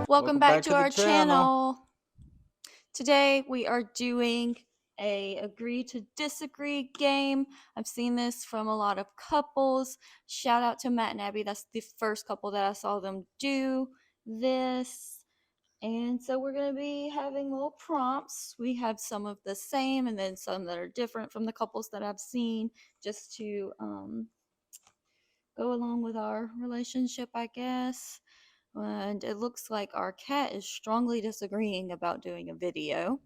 Welcome back to the our channel. channel. Today we are doing a agree to disagree game. I've seen this from a lot of couples. Shout out to Matt and Abby. That's the first couple that I saw them do this. And so we're going to be having little prompts. We have some of the same and then some that are different from the couples that I've seen, just to go along with our relationship, I guess. And it looks like our cat is strongly disagreeing about doing a video.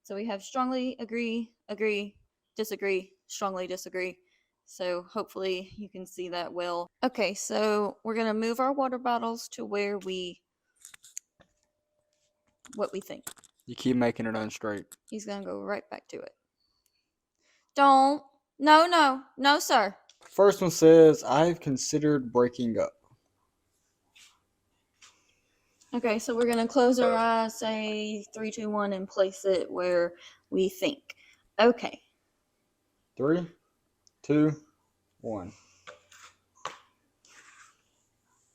So we have strongly agree, disagree, strongly disagree. So hopefully you can see that well. Okay, so we're going to move our water bottles to where what we think. You keep making it unstraight. He's going to go right back to it. Don't. No, sir. First one says, I've considered breaking up. Okay, so we're going to close our eyes, say 3, 2, 1, and place it where we think. Okay. 3, 2, 1.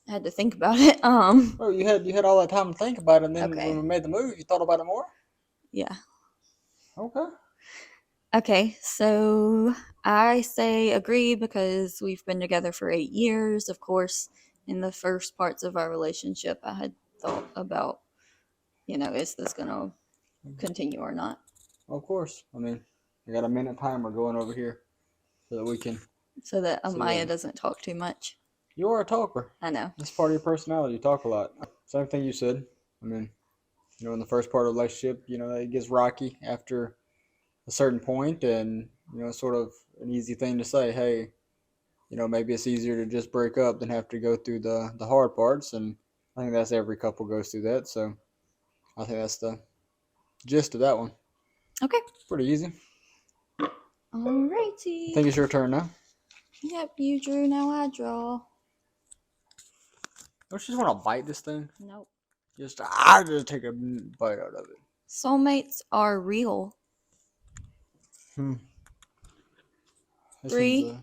I had to think about it. Oh, you had all that time to think about it, and then Okay. when we made the move, you thought about it more? Yeah. Okay. Okay, so I say agree because we've been together for 8 years. Of course, in the first parts of our relationship, I had thought about, is this going to continue or not? Of course. I mean, I got a minute timer going over here so that we can. So that So Amaya then- doesn't talk too much. You are a talker. I know. That's part of your personality. You talk a lot. Same thing you said. I mean, in the first part of the relationship, it gets rocky after a certain point, and sort of an easy thing to say, hey, maybe it's easier to just break up than have to go through the hard parts, and I think that's every couple goes through that, so I think that's the gist of that one. Okay. Pretty easy. Alrighty. I think it's your turn now. Yep, you drew, now I draw. Don't you just want to bite this thing? Nope. I just take a bite out of it. Soulmates are real. This 3.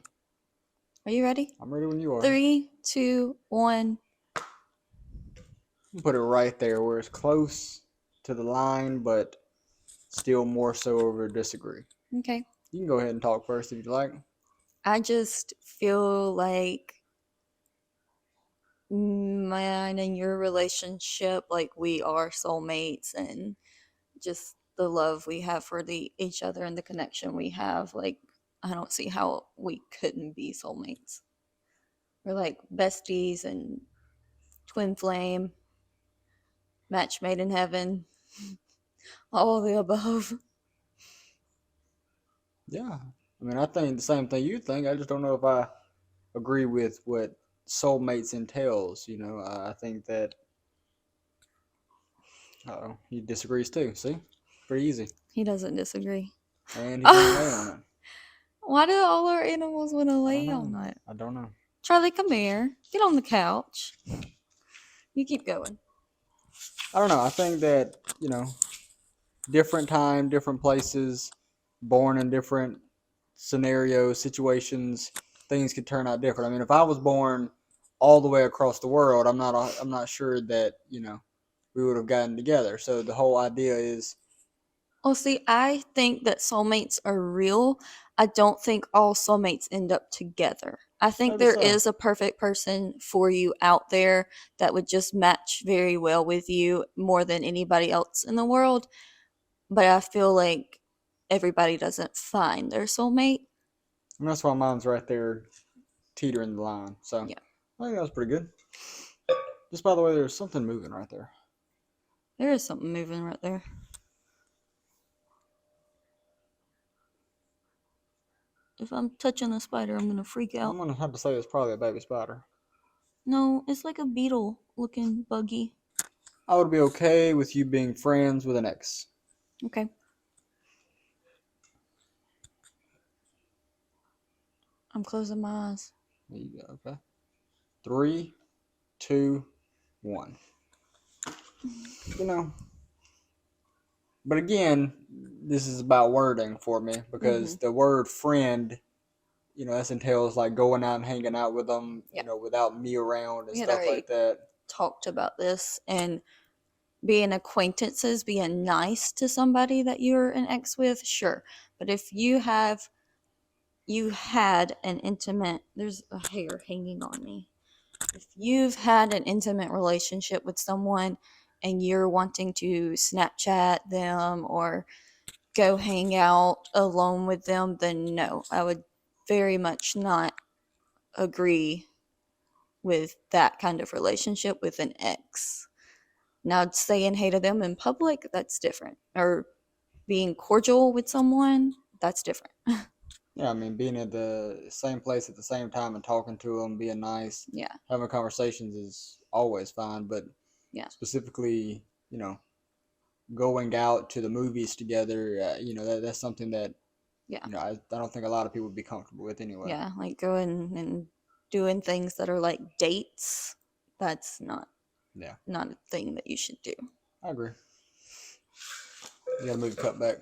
Are you ready? I'm ready when you are. 3, 2, 1. Put it right there where it's close to the line, but still more so over disagree. Okay. You can go ahead and talk first if you'd like. I just feel like mine and your relationship, like we are soulmates, and just the love we have for each other and the connection we have, like I don't see how we couldn't be soulmates. We're like besties and twin flame, match made in heaven, all of the above. Yeah. I mean, I think the same thing you think. I just don't know if I agree with what soulmates entails. I think that. He disagrees too. See? Pretty easy. He doesn't disagree. And he didn't lay on it. Why do all our animals want to lay on it? I don't know. Charlie, come here. Get on the couch. You keep going. I don't know. I think that, different time, different places, born in different scenarios, situations, things could turn out different. I mean, if I was born all the way across the world, I'm not sure that, we would have gotten together. So the whole idea is. Well, see, I think that soulmates are real. I don't think all soulmates end up together. I think Maybe there so. is a perfect person for you out there that would just match very well with you more than anybody else in the world. But I feel like everybody doesn't find their soulmate. And that's why mine's right there teetering the line. So Yeah. I think that was pretty good. Just by the way, there's something moving right there. There is something moving right there. If I'm touching a spider, I'm going to freak out. I'm going to have to say it's probably a baby spider. No, it's like a beetle looking buggy. I would be okay with you being friends with an ex. Okay. I'm closing my eyes. There you go, okay. 3, 2, 1. But again, this is about wording for me because the word friend that entails like going out and hanging out with them, Yeah. without me around and We had stuff already like that. talked about this, and being acquaintances, being nice to somebody that you're an ex with, sure. But if you had an intimate, there's a hair hanging on me. If you've had an intimate relationship with someone and you're wanting to Snapchat them or go hang out alone with them, then no, I would very much not agree with that kind of relationship with an ex. Now, saying hey to them in public, that's different. Or being cordial with someone, that's different. Yeah, I mean, being at the same place at the same time and talking to them, being nice, Yeah, having conversations is always fine. But yeah, specifically, going out to the movies together, that's something that yeah, I don't think a lot of people would be comfortable with anyway. yeah. Like going and doing things that are like dates, that's Yeah, not a thing that you should do. I agree. You got to move your cup back.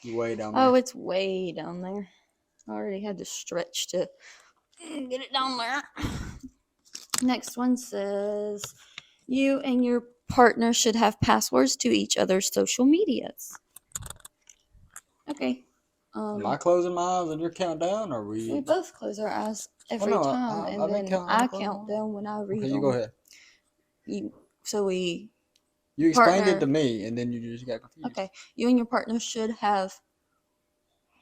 You way down Oh, there. it's way down there. I already had to stretch to get it down there. Next one says you and your partner should have passwords to each other's social medias. Okay. Am I closing my eyes and you're counting down, or are We we? both close our eyes Well, every no, time, and I've been then counting. I've been I closing my count eyes. down when I read Okay, you go them. ahead. So we You explained it to partner. me, and then you just got confused. Okay, you and your partner should have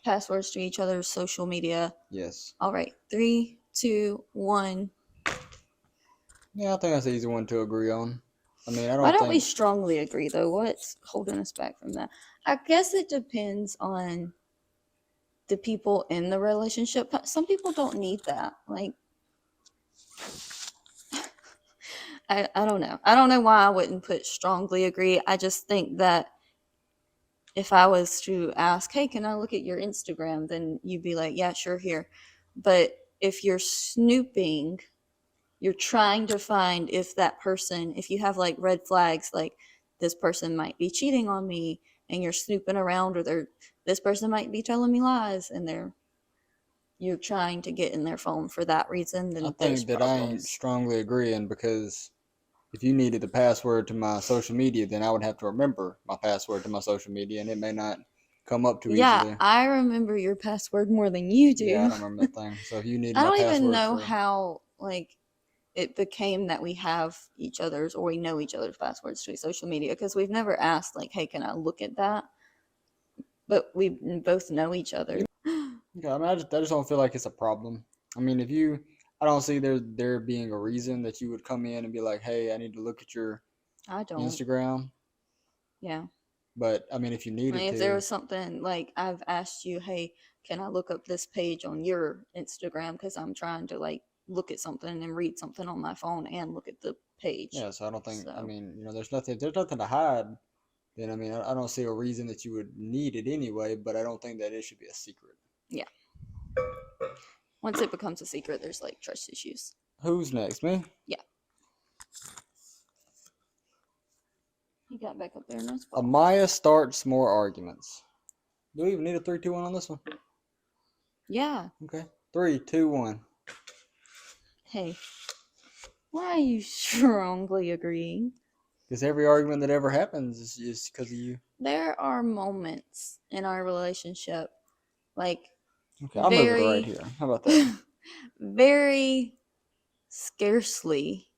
passwords to each other's social media. Yes. All right, 3, 2, 1. Yeah, I think that's an easy one to agree on. I mean, I Why don't don't we think. strongly agree though? What's holding us back from that? I guess it depends on the people in the relationship. Some people don't need that. Like, I don't know. I don't know why I wouldn't put strongly agree. I just think that if I was to ask, hey, can I look at your Instagram? Then you'd be like, yeah, sure, here. But if you're snooping, you're trying to find if that person, if you have like red flags, like this person might be cheating on me, and you're snooping around, or this person might be telling me lies, and you're trying to get in their phone for that reason, I then there's think that I ain't problems. strongly agreeing because if you needed the password to my social media, then I would have to remember my password to my social media, and it may not come up too Yeah, easily. I remember your password more than you Yeah, I do. don't remember that thing. So if you needed I my don't even password know for, how like it became that we have each other's or we know each other's passwords to social media because we've never asked like, hey, can I look at that? But we both know each other. okay, I mean, I just don't feel like it's a problem. I mean, I don't see there being a reason that you would come in and be like, hey, I need to look at your I don't. Instagram. Yeah. But I mean, if you I mean, needed if there to, was something like I've asked you, hey, can I look up this page on your Instagram? Because I'm trying to like look at something and read something on my phone and look at the page. yeah. So I don't think. I So, mean, there's nothing to hide. Then I mean, I don't see a reason that you would need it anyway. But I don't think that it should be a secret. yeah. Once it becomes a secret, there's like trust issues. Who's next, me? Yeah. He got back up there in his ball. Amaya starts more arguments. Do we even need a 3, 2, 1 on this one? Yeah. Okay, 3, 2, 1. Hey, why are you strongly agreeing? Because every argument that ever happens is because of you. There are moments in our relationship, like Okay, I'll move it right very, here. How about that? very scarcely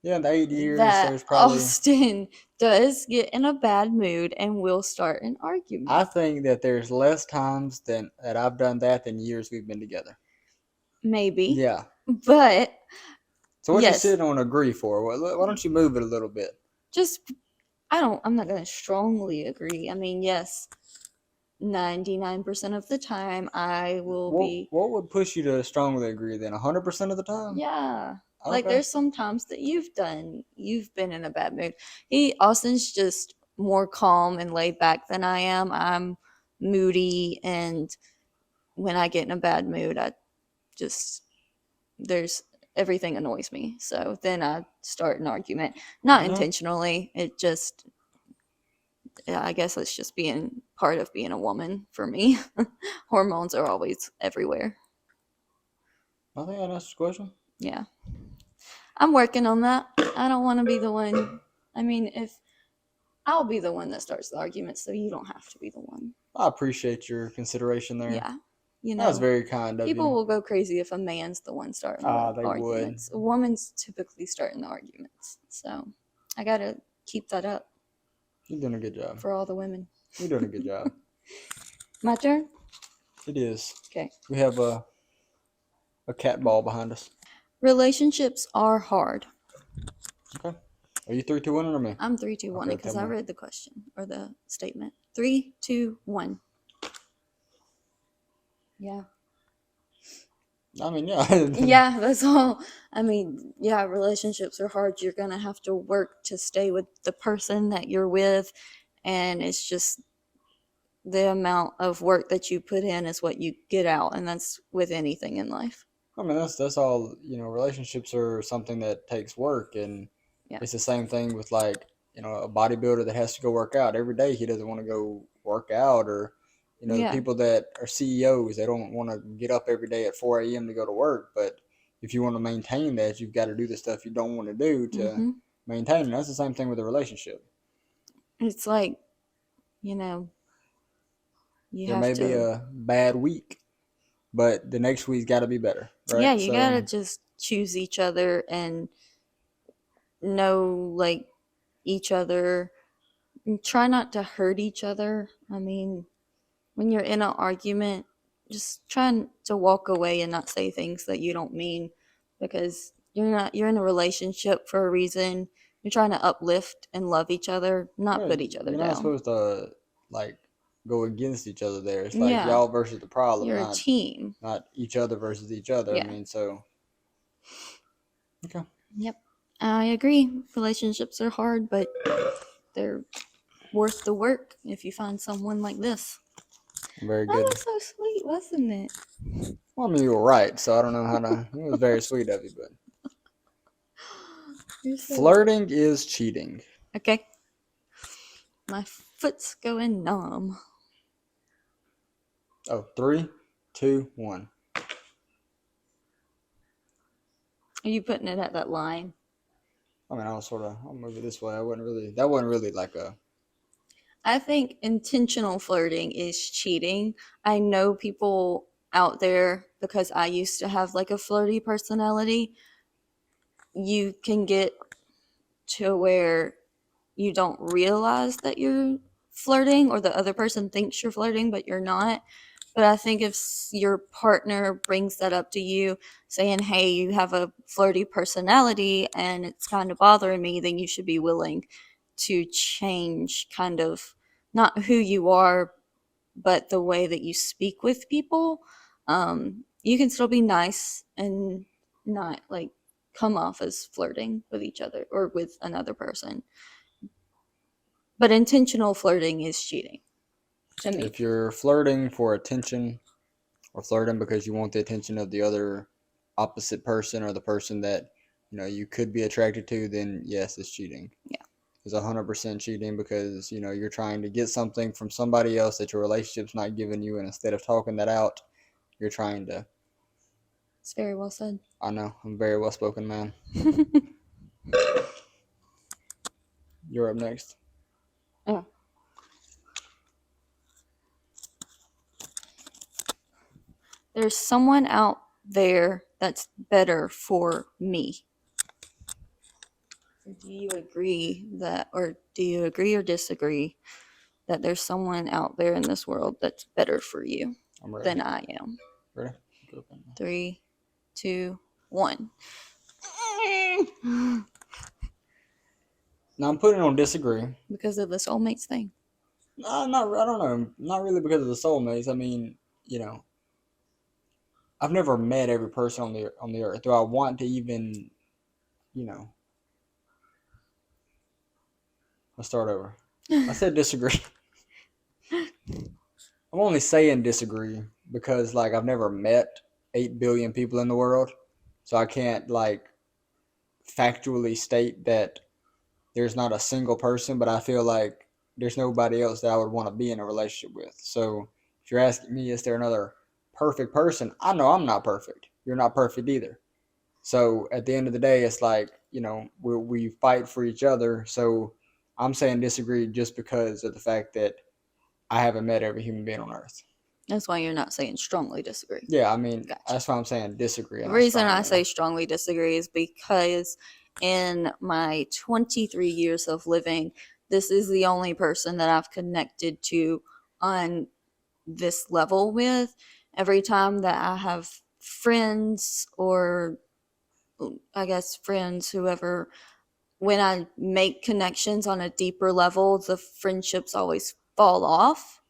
Yeah, in the 8 years, that there's probably. Austin does get in a bad mood and will start an I argument. think that there's less times than that I've done that than years we've been together. Maybe. Yeah. But So what you yes, sitting on agree for? Why don't you move it a little bit? just I'm not going to strongly agree. I mean, yes, 99% of the time I will be, What would push you to strongly agree then? 100% of the time? yeah. Like Okay. there's some times that you've been in a bad mood. Austin's just more calm and laid back than I am. I'm moody, and when I get in a bad mood, I just there's everything annoys me. So then I start an argument. Not You know, intentionally. It just I guess it's just being part of being a woman for me. Hormones are always everywhere. I think I asked the question. Yeah. I'm working on that. I don't want to be the one. I mean, if I'll be the one that starts the argument, so you don't have to be the one. I appreciate your consideration there. Yeah. You That's know, very kind of people you. will go crazy if a man's the one starting the Ah, they would. arguments. A woman's typically starting the arguments. So I got to keep that up You're doing a good job. for all the women. You're doing a good job. My turn? It is. Okay. We have a cat ball behind us. Relationships are hard. Okay. Are you 3, 2, 1 or me? I'm 3, 2, 1 Okay, because tell I me. read the question or the statement. 3, 2, 1. Yeah. I mean, yeah. Yeah, that's all. I mean, yeah, relationships are hard. You're going to have to work to stay with the person that you're with. And it's just the amount of work that you put in is what you get out. And that's with anything in life. I mean, that's all. Relationships are something that takes work, and Yeah. it's the same thing with like a bodybuilder that has to go work out every day. He doesn't want to go work out, or the Yeah. people that are CEOs. They don't want to get up every day at 4 a.m. to go to work. But if you want to maintain that, you've got to do the stuff you don't want to do to Mm-hmm. maintain it. That's the same thing with a relationship. It's like, you know, you There have may be to, a bad week, but the next week's got to be better, yeah, right? you got to just choose each other and know, like, each other. And try not to hurt each other. I mean, when you're in an argument, just try to walk away and not say things that you don't mean because you're in a relationship for a reason. You're trying to uplift and love each other, not Yeah, put each other you're not down. supposed to like go against each other there. It's like Yeah, y'all versus the problem, you're a not team. each other versus each other. I Yeah. mean, so okay, Yep. I agree. Relationships are hard, but they're worth the work if you find someone like this. very That good. was so sweet, wasn't it? Well, I mean, you were right, so I don't know how to. It was very sweet of you, but You're so flirting is cheating. okay. My foot's going numb. Oh, 3, 2, 1. Are you putting it at that line? I mean, I'll move it this way. That wasn't really like a. I think intentional flirting is cheating. I know people out there because I used to have like a flirty personality. You can get to where you don't realize that you're flirting or the other person thinks you're flirting, but you're not. But I think if your partner brings that up to you, saying, hey, you have a flirty personality and it's kind of bothering me, then you should be willing to change kind of not who you are, but the way that you speak with people. You can still be nice and not like come off as flirting with each other or with another person. But intentional flirting is cheating to me. If you're flirting for attention, or flirting because you want the attention of the other opposite person or the person that you could be attracted to, then yes, it's cheating. Yeah. It's 100% cheating because you're trying to get something from somebody else that your relationship's not giving you, and instead of talking that out, you're trying to. It's very well said. I know, I'm a very well spoken man. You're up next. Oh. There's someone out there that's better for me. Do you agree or disagree that there's someone out there in this world that's better for you I'm ready. than I am? Ready? 3, 2, 1. Now I'm putting on disagree. Because of the soulmates thing. No, not. I don't know. Not really because of the soulmates. I mean, I've never met every person on the earth. Do I want to even, you know? Let's start over. I said disagree. I'm only saying disagree because like I've never met 8 billion people in the world, so I can't like factually state that there's not a single person. But I feel like there's nobody else that I would want to be in a relationship with. So if you're asking me, is there another perfect person? I know I'm not perfect. you're not perfect either. So at the end of the day, it's like, we fight for each other. So I'm saying disagree just because of the fact that I haven't met every human being on earth. That's why you're not saying strongly disagree. Yeah, I mean, Gotcha. that's why I'm saying disagree. The And not reason I strongly. say strongly disagree is because in my 23 years of living, this is the only person that I've connected to on this level with. Every time that I have friends, or I guess friends, whoever, when I make connections on a deeper level, the friendships always fall off.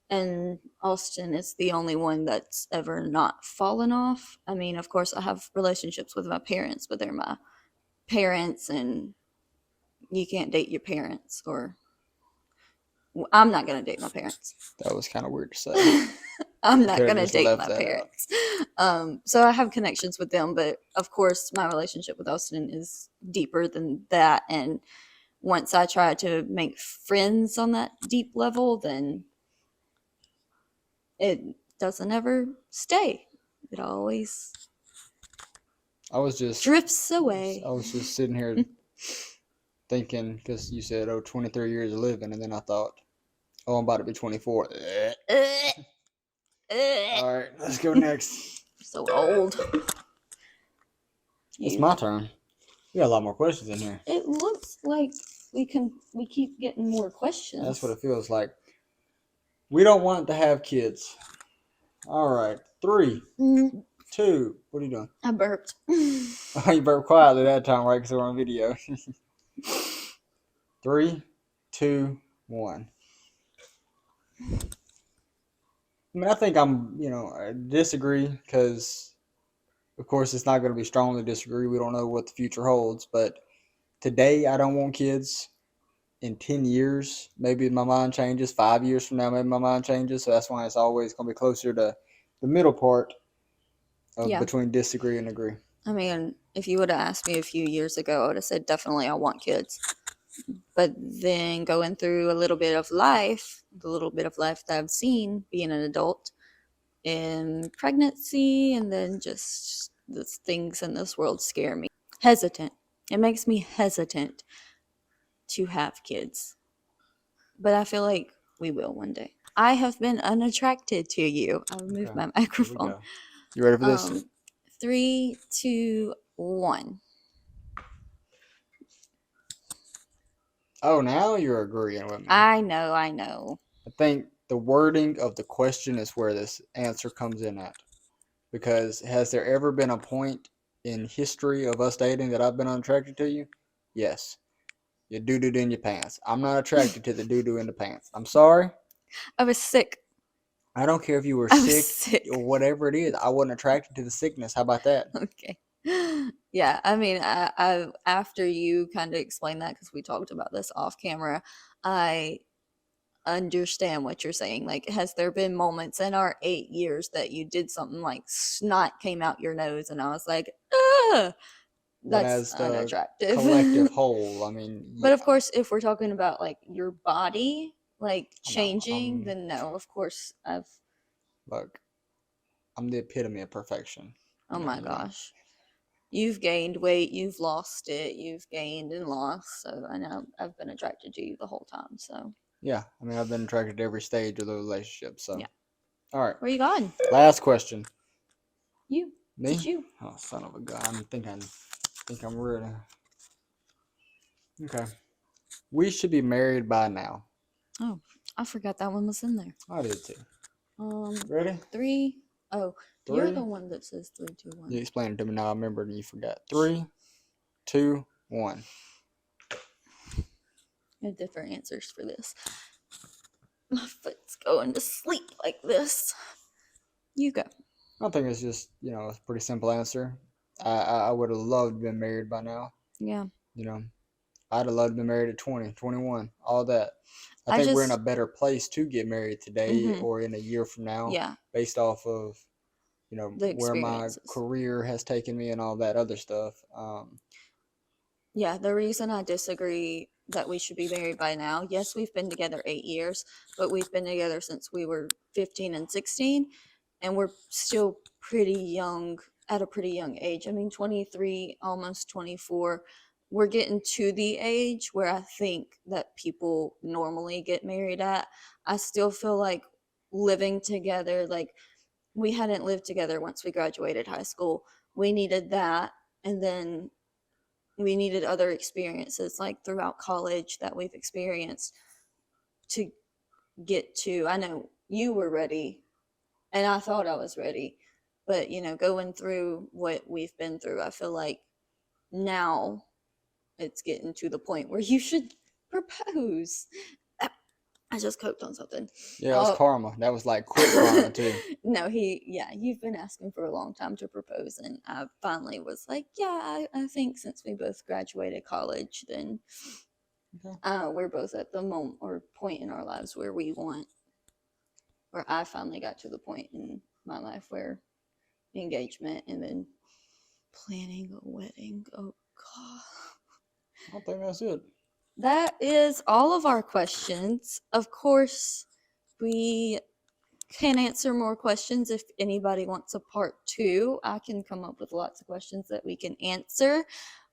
And Austin is the only one that's ever not fallen off. I mean, of course, I have relationships with my parents, but they're my parents, and you can't date your parents, or I'm not going to date my parents. That was kind of weird to say. I'm You not could have going to just date left my that out. parents. So I have connections with them, but of course, my relationship with Austin is deeper than that. And once I try to make friends on that deep level, then it doesn't ever stay. It always I was just drifts away. I was just sitting here thinking, because you said, 23 years of living, and then I thought, I'm about to be 24. All right, let's go next. So old. It's my turn. We got a lot more questions in here. It looks like we keep getting more questions. That's what it feels like. We don't want to have kids. All right, 3, 2. What are you doing? I burped. Oh, you burped quietly that time, right? Because we're on video. 3, 2, 1. I mean, I think I disagree because, of course, it's not going to be strongly disagree. We don't know what the future holds. But today, I don't want kids. In 10 years, maybe my mind changes. 5 years from now, maybe my mind changes. So that's why it's always going to be closer to the middle part of between disagree and agree. I mean, if you would have asked me a few years ago, I would have said definitely I want kids. But then going through a little bit of life, the little bit of life that I've seen being an adult in pregnancy, and then just the things in this world scare me. Hesitant. It makes me hesitant to have kids. But I feel like we will one day. I have been unattracted to you. I'll remove my microphone. You ready for this? 3, 2, 1. Oh, now you're agreeing with me. I know. I think the wording of the question is where this answer comes in at. Because has there ever been a point in history of us dating that I've been unattracted to you? Yes. You doo-dooed in your pants. I'm not attracted to the doo-doo in the pants. I'm sorry. I was sick. I don't care if you were sick or whatever it is. I wasn't attracted to the sickness. How about that? Okay. Yeah, I mean, I after you kind of explained that, because we talked about this off camera, I understand what you're saying. Like, has there been moments in our 8 years that you did something like snot came out your nose, and I was like, ugh, that's unattractive. Collective whole, I mean. But of course, if we're talking about like your body, like changing, then no, of course Look, I'm the epitome of perfection. Oh my gosh. You've gained weight, you've lost it, you've gained and lost. So I know I've been attracted to you the whole time. So yeah, I mean, I've been attracted to every stage of the relationship. So yeah. All right. Where you going? Last question. You. Me? It's you. Oh, son of a gun! I think I'm ready. Okay. We should be married by now. Oh, I forgot that one was in there. I did too. Ready? 3. Oh, 3. You're the one that says 3, 2, 1. You explained it to me now. I remember and you forgot. 3, 2, 1. I have different answers for this. My foot's going to sleep like this. You go. I think it's just, a pretty simple answer. I would have loved to be married by now. Yeah. I'd have loved to be married at 20, 21, all that. I think we're in a better place to get married today or in a year from now. Yeah. Based off of, where my career has taken me and all that other stuff. Yeah, the reason I disagree that we should be married by now, yes, we've been together 8 years, but we've been together since we were 15 and 16, and we're still pretty young at a pretty young age. I mean, 23, almost 24. We're getting to the age where I think that people normally get married at. I still feel like living together, like we hadn't lived together once we graduated high school. We needed that. And then we needed other experiences like throughout college that we've experienced to get to. I know you were ready and I thought I was ready, but going through what we've been through, I feel like now it's getting to the point where you should propose. I just coked on something. Yeah, it was Oh, karma. That was like quick karma too. no, yeah, you've been asking for a long time to propose, and I finally was like, yeah, I think since we both graduated college, then Okay. we're both at the moment or point in our lives where I finally got to the point in my life where engagement and then planning a wedding. Oh, God. I think that's it. That is all of our questions. Of course, we can answer more questions if anybody wants a part two. I can come up with lots of questions that we can answer.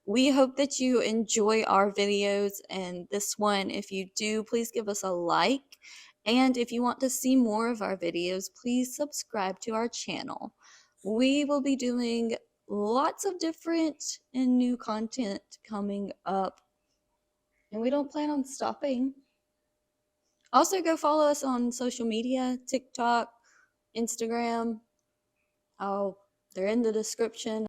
We hope that you enjoy our videos, and this one, if you do, please give us a like. And if you want to see more of our videos, please subscribe to our channel. We will be doing lots of different and new content coming up, and we don't plan on stopping. Also, go follow us on social media, TikTok, Instagram. Oh, they're in the description.